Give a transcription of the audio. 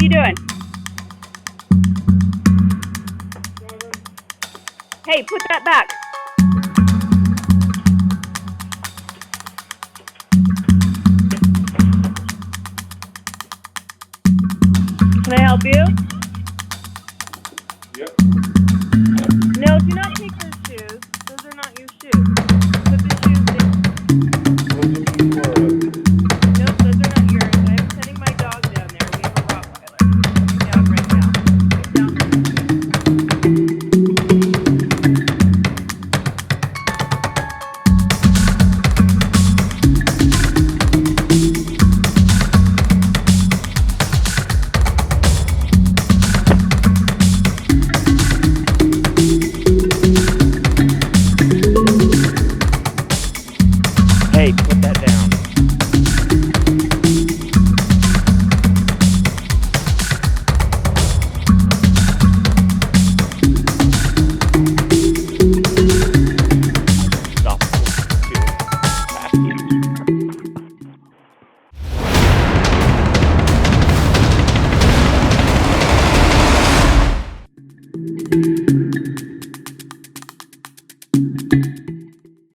you doing? Hey, put that back. Can I help you? Yep. No, do not take those shoes. Those are not your shoes. Put the shoes down. Nope, those are not yours. I'm sending my dog down there. We have a Rottweiler. Coming down right now. Right down. Hey, put